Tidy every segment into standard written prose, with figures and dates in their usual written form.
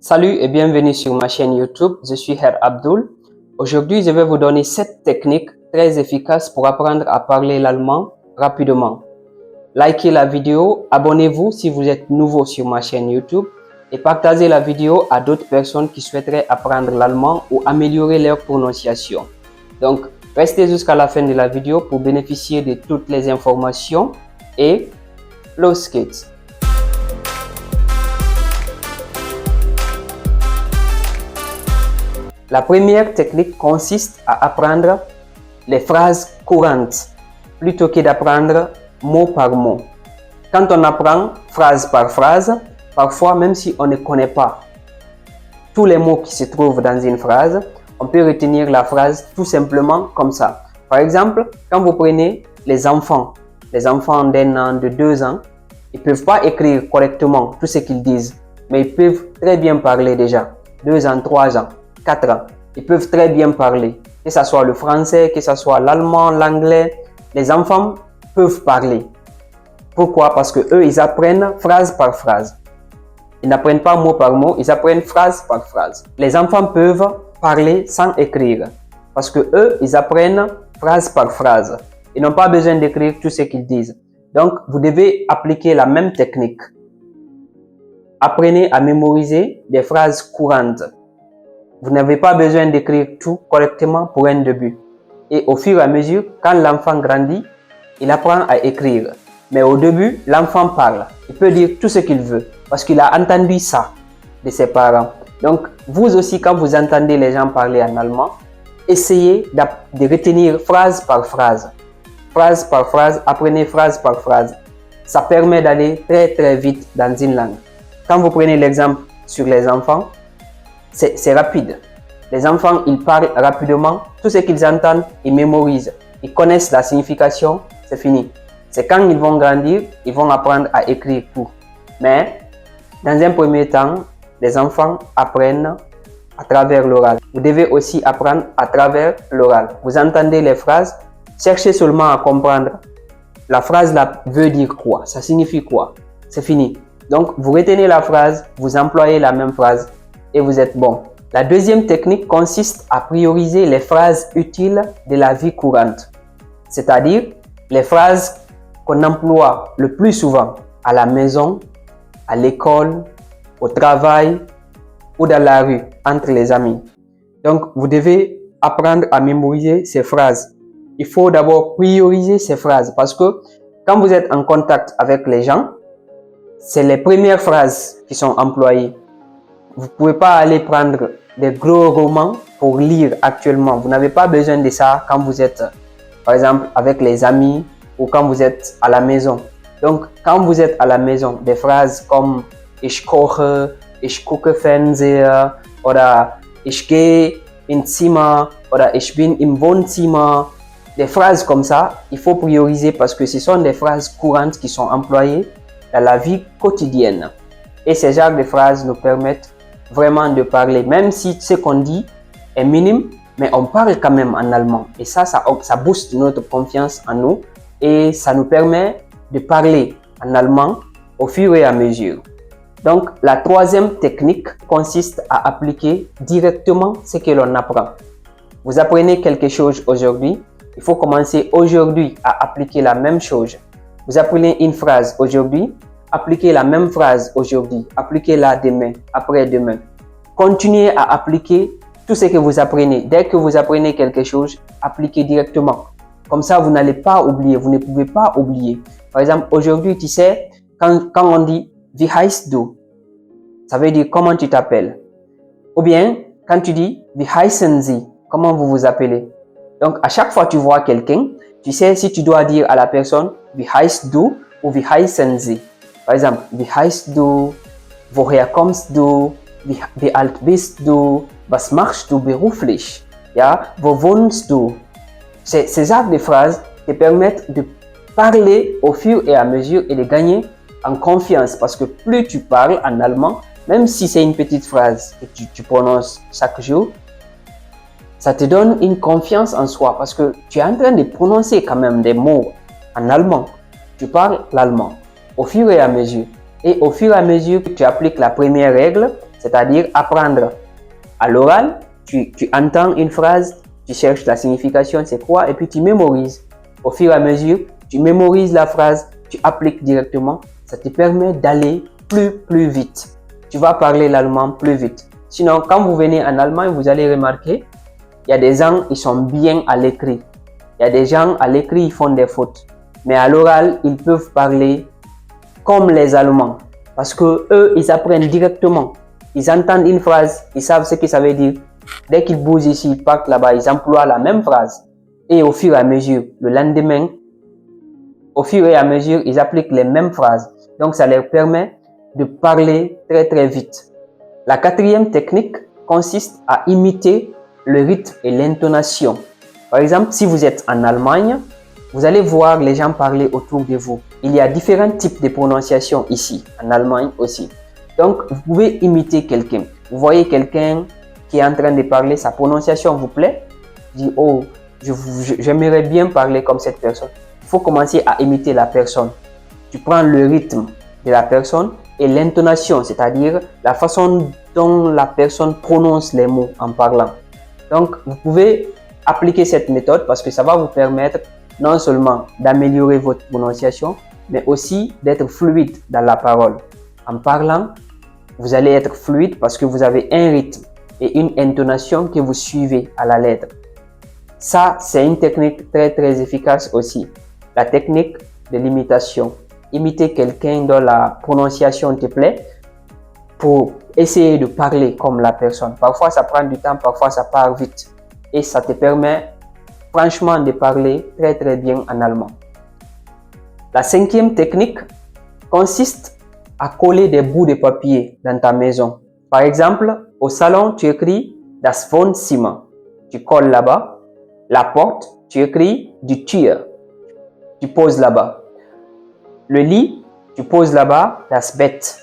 Salut et bienvenue sur ma chaîne YouTube, je suis Herr Abdul. Aujourd'hui, je vais vous donner 7 techniques très efficaces pour apprendre à parler l'allemand rapidement. Likez la vidéo, abonnez-vous si vous êtes nouveau sur ma chaîne YouTube et partagez la vidéo à d'autres personnes qui souhaiteraient apprendre l'allemand ou améliorer leur prononciation. Donc, restez jusqu'à la fin de la vidéo pour bénéficier de toutes les informations et los geht's! La première technique consiste à apprendre les phrases courantes plutôt que d'apprendre mot par mot. Quand on apprend phrase par phrase, parfois même si on ne connaît pas tous les mots qui se trouvent dans une phrase, on peut retenir la phrase tout simplement comme ça. Par exemple, quand vous prenez les enfants d'1 an, de 2 ans, ils ne peuvent pas écrire correctement tout ce qu'ils disent, mais ils peuvent très bien parler déjà. 2 ans, 3 ans. 4 ans. Ils peuvent très bien parler, que ce soit le français, que ce soit l'allemand, l'anglais. Les enfants peuvent parler. Pourquoi? Parce que eux, ils apprennent phrase par phrase. Ils n'apprennent pas mot par mot, ils apprennent phrase par phrase. Les enfants peuvent parler sans écrire, parce que eux, ils apprennent phrase par phrase. Ils n'ont pas besoin d'écrire tout ce qu'ils disent. Donc, vous devez appliquer la même technique. Apprenez à mémoriser des phrases courantes. Vous n'avez pas besoin d'écrire tout correctement pour un début. Et au fur et à mesure, quand l'enfant grandit, il apprend à écrire. Mais au début, l'enfant parle. Il peut dire tout ce qu'il veut parce qu'il a entendu ça de ses parents. Donc, vous aussi, quand vous entendez les gens parler en allemand, essayez de retenir phrase par phrase. Phrase par phrase, apprenez phrase par phrase. Ça permet d'aller très très vite dans une langue. Quand vous prenez l'exemple sur les enfants, c'est rapide. Les enfants, ils parlent rapidement. Tout ce qu'ils entendent, ils mémorisent. Ils connaissent la signification, c'est fini. C'est quand ils vont grandir, ils vont apprendre à écrire tout. Mais, dans un premier temps, les enfants apprennent à travers l'oral. Vous devez aussi apprendre à travers l'oral. Vous entendez les phrases, cherchez seulement à comprendre. La phrase là veut dire quoi? Ça signifie quoi? C'est fini. Donc, vous retenez la phrase, vous employez la même phrase. Et vous êtes bon. La deuxième technique consiste à prioriser les phrases utiles de la vie courante, c'est-à-dire les phrases qu'on emploie le plus souvent à la maison, à l'école, au travail ou dans la rue, entre les amis. Donc, vous devez apprendre à mémoriser ces phrases. Il faut d'abord prioriser ces phrases parce que quand vous êtes en contact avec les gens, c'est les premières phrases qui sont employées. Vous ne pouvez pas aller prendre des gros romans pour lire actuellement. Vous n'avez pas besoin de ça quand vous êtes, par exemple, avec les amis ou quand vous êtes à la maison. Donc, quand vous êtes à la maison, des phrases comme « Ich koche »,« Ich gucke Fernseher » oder « Ich gehe ins Zimmer » oder « Ich bin im Wohnzimmer ». Des phrases comme ça, il faut prioriser parce que ce sont des phrases courantes qui sont employées dans la vie quotidienne. Et ces genres de phrases nous permettent vraiment de parler, même si ce qu'on dit est minime, mais on parle quand même en allemand. Et ça booste notre confiance en nous et ça nous permet de parler en allemand au fur et à mesure. Donc, la troisième technique consiste à appliquer directement ce que l'on apprend. Vous apprenez quelque chose aujourd'hui, il faut commencer aujourd'hui à appliquer la même chose. Vous apprenez une phrase aujourd'hui, appliquez la même phrase aujourd'hui, appliquez-la demain, après-demain. Continuez à appliquer tout ce que vous apprenez. Dès que vous apprenez quelque chose, appliquez directement. Comme ça, vous n'allez pas oublier, vous ne pouvez pas oublier. Par exemple, aujourd'hui, tu sais, quand on dit « Wie heißt du ?» ça veut dire « Comment tu t'appelles ?» Ou bien, quand tu dis « Wie heißen Sie ?» Comment vous vous appelez? Donc, à chaque fois que tu vois quelqu'un, tu sais si tu dois dire à la personne « Wie heißt du ?» ou « Wie heißen Sie ?» Par exemple, wie heißt du? Woher kommst du? Wie alt bist du? Was machst du beruflich? Ja, wo wohnst du? Ces genres de phrases te permettent de parler au fur et à mesure et de gagner en confiance parce que plus tu parles en allemand, même si c'est une petite phrase que tu prononces chaque jour, ça te donne une confiance en soi parce que tu es en train de prononcer quand même des mots en allemand. Tu parles l'allemand. Au fur et à mesure. Et au fur et à mesure que tu appliques la première règle, c'est-à-dire apprendre à l'oral. Tu entends une phrase, tu cherches la signification, c'est quoi, et puis tu mémorises. Au fur et à mesure, tu mémorises la phrase, tu appliques directement. Ça te permet d'aller plus vite. Tu vas parler l'allemand plus vite. Sinon, quand vous venez en Allemagne, vous allez remarquer, il y a des gens, ils sont bien à l'écrit. Il y a des gens, à l'écrit, ils font des fautes. Mais à l'oral, ils peuvent parler comme les Allemands. Parce que eux, ils apprennent directement. Ils entendent une phrase, ils savent ce que ça veut dire. Dès qu'ils bougent ici, ils partent là-bas, ils emploient la même phrase. Et au fur et à mesure, le lendemain, au fur et à mesure, ils appliquent les mêmes phrases. Donc, ça leur permet de parler très vite. La quatrième technique consiste à imiter le rythme et l'intonation. Par exemple, si vous êtes en Allemagne, vous allez voir les gens parler autour de vous. Il y a différents types de prononciation ici, en Allemagne aussi. Donc, vous pouvez imiter quelqu'un. Vous voyez quelqu'un qui est en train de parler, sa prononciation vous plaît. Vous dites, oh, j'aimerais bien parler comme cette personne. Il faut commencer à imiter la personne. Tu prends le rythme de la personne et l'intonation, c'est-à-dire la façon dont la personne prononce les mots en parlant. Donc, vous pouvez appliquer cette méthode parce que ça va vous permettre non seulement d'améliorer votre prononciation, mais aussi d'être fluide dans la parole. En parlant, vous allez être fluide parce que vous avez un rythme et une intonation que vous suivez à la lettre. Ça, c'est une technique très efficace aussi. La technique de l'imitation. Imiter quelqu'un dont la prononciation te plaît pour essayer de parler comme la personne. Parfois, ça prend du temps, parfois, ça part vite. Et ça te permet franchement de parler très bien en allemand. La cinquième technique consiste à coller des bouts de papier dans ta maison. Par exemple, au salon, tu écris das Wohnzimmer. Tu colles là-bas. La porte, tu écris die Tür. Tu poses là-bas. Le lit, tu poses là-bas das Bett.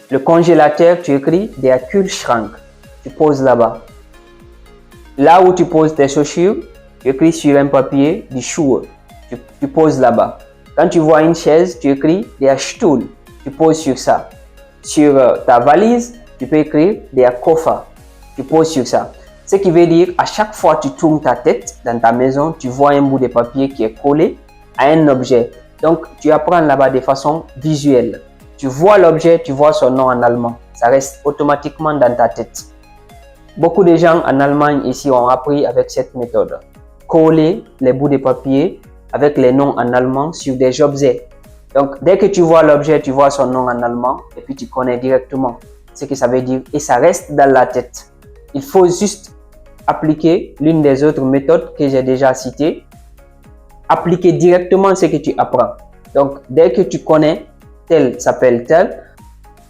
Le congélateur, tu écris der Kühlschrank. Tu poses là-bas. Là où tu poses tes chaussures, tu écris sur un papier die Schuhe. Tu poses là-bas. Quand tu vois une chaise, tu écris der Stuhl. Tu poses sur ça. Sur ta valise, tu peux écrire der Koffer. Tu poses sur ça. Ce qui veut dire, à chaque fois que tu tournes ta tête dans ta maison, tu vois un bout de papier qui est collé à un objet. Donc, tu apprends là-bas de façon visuelle. Tu vois l'objet, tu vois son nom en allemand. Ça reste automatiquement dans ta tête. Beaucoup de gens en Allemagne ici ont appris avec cette méthode. Coller les bouts de papier avec les noms en allemand sur des objets. Donc, dès que tu vois l'objet, tu vois son nom en allemand et puis tu connais directement ce que ça veut dire et ça reste dans la tête. Il faut juste appliquer l'une des autres méthodes que j'ai déjà citées. Appliquer directement ce que tu apprends. Donc, dès que tu connais tel s'appelle tel,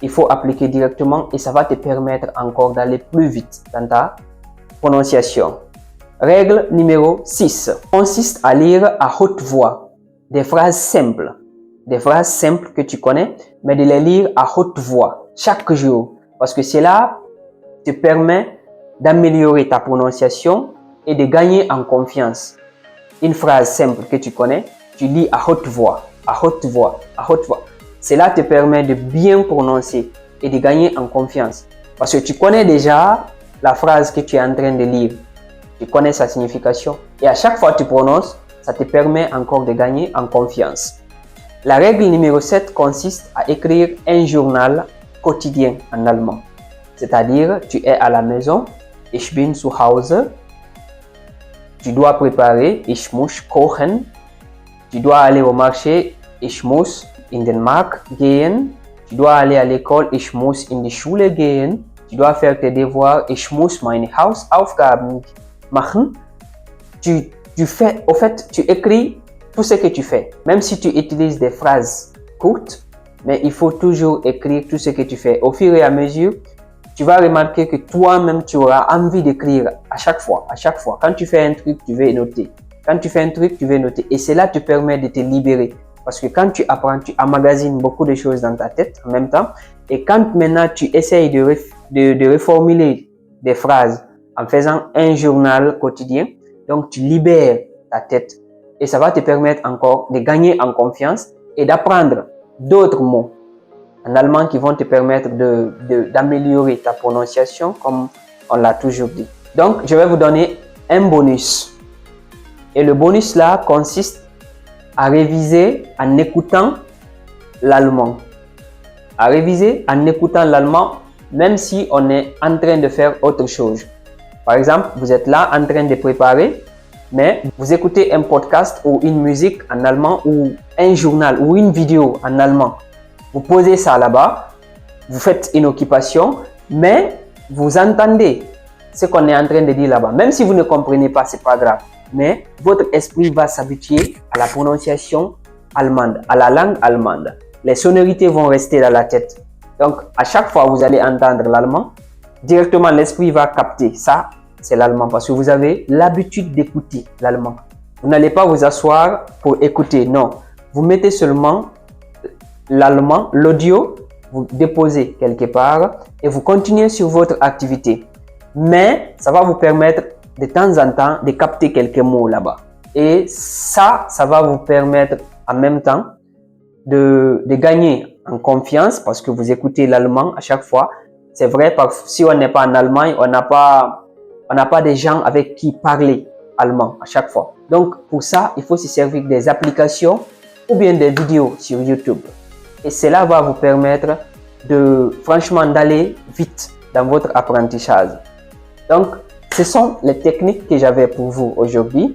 il faut appliquer directement et ça va te permettre encore d'aller plus vite dans ta prononciation. Règle numéro 6 consiste à lire à haute voix des phrases simples. Des phrases simples que tu connais, mais de les lire à haute voix chaque jour. Parce que cela te permet d'améliorer ta prononciation et de gagner en confiance. Une phrase simple que tu connais, tu lis à haute voix, à haute voix, à haute voix. Cela te permet de bien prononcer et de gagner en confiance. Parce que tu connais déjà la phrase que tu es en train de lire. Tu connais sa signification. Et à chaque fois que tu prononces, ça te permet encore de gagner en confiance. La règle numéro 7 consiste à écrire un journal quotidien en allemand. C'est-à-dire, tu es à la maison, ich bin zu Hause. Tu dois préparer, ich muss kochen. Tu dois aller au marché, ich muss in den Markt gehen. Tu dois aller à l'école, ich muss in die Schule gehen. Tu dois faire tes devoirs, ich muss meine Hausaufgaben machen. Tu écris tout ce que tu fais. Même si tu utilises des phrases courtes, mais il faut toujours écrire tout ce que tu fais. Au fur et à mesure, tu vas remarquer que toi-même, tu auras envie d'écrire à chaque fois. Quand tu fais un truc, tu veux noter. Quand tu fais un truc, tu veux noter. Et cela te permet de te libérer. Parce que quand tu apprends, tu emmagasines beaucoup de choses dans ta tête en même temps. Et quand maintenant tu essayes de reformuler des phrases en faisant un journal quotidien, donc tu libères ta tête. Et ça va te permettre encore de gagner en confiance et d'apprendre d'autres mots. en allemand qui vont te permettre d'améliorer ta prononciation comme on l'a toujours dit. Donc, je vais vous donner un bonus. Et le bonus là consiste à réviser en écoutant l'allemand. À réviser en écoutant l'allemand, même si on est en train de faire autre chose. Par exemple, vous êtes là en train de préparer, mais vous écoutez un podcast ou une musique en allemand ou un journal ou une vidéo en allemand. Vous posez ça là-bas, vous faites une occupation, mais vous entendez ce qu'on est en train de dire là-bas. Même si vous ne comprenez pas, c'est pas grave. Mais votre esprit va s'habituer à la prononciation allemande, à la langue allemande. Les sonorités vont rester dans la tête. Donc, à chaque fois que vous allez entendre l'allemand, directement l'esprit va capter ça, c'est l'allemand parce que vous avez l'habitude d'écouter l'allemand. Vous n'allez pas vous asseoir pour écouter, non. Vous mettez seulement l'allemand, l'audio, vous déposez quelque part et vous continuez sur votre activité. Mais ça va vous permettre de temps en temps de capter quelques mots là-bas. Et ça va vous permettre en même temps de gagner en confiance parce que vous écoutez l'allemand à chaque fois. C'est vrai, si on n'est pas en Allemagne, on n'a pas des gens avec qui parler allemand à chaque fois. Donc, pour ça, il faut se servir des applications ou bien des vidéos sur YouTube. Et cela va vous permettre franchement d'aller vite dans votre apprentissage. Donc, ce sont les techniques que j'avais pour vous aujourd'hui.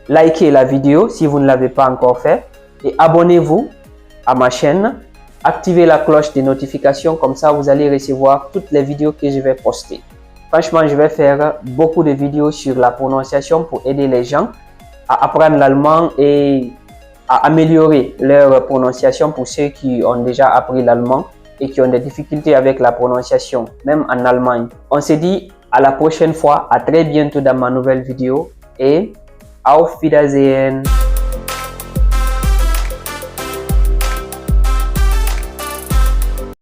Likez la vidéo si vous ne l'avez pas encore fait et abonnez-vous à ma chaîne. Activez la cloche des notifications, comme ça vous allez recevoir toutes les vidéos que je vais poster. Franchement, je vais faire beaucoup de vidéos sur la prononciation pour aider les gens à apprendre l'allemand et à améliorer leur prononciation pour ceux qui ont déjà appris l'allemand et qui ont des difficultés avec la prononciation, même en Allemagne. On se dit à la prochaine fois, à très bientôt dans ma nouvelle vidéo et auf Wiedersehen!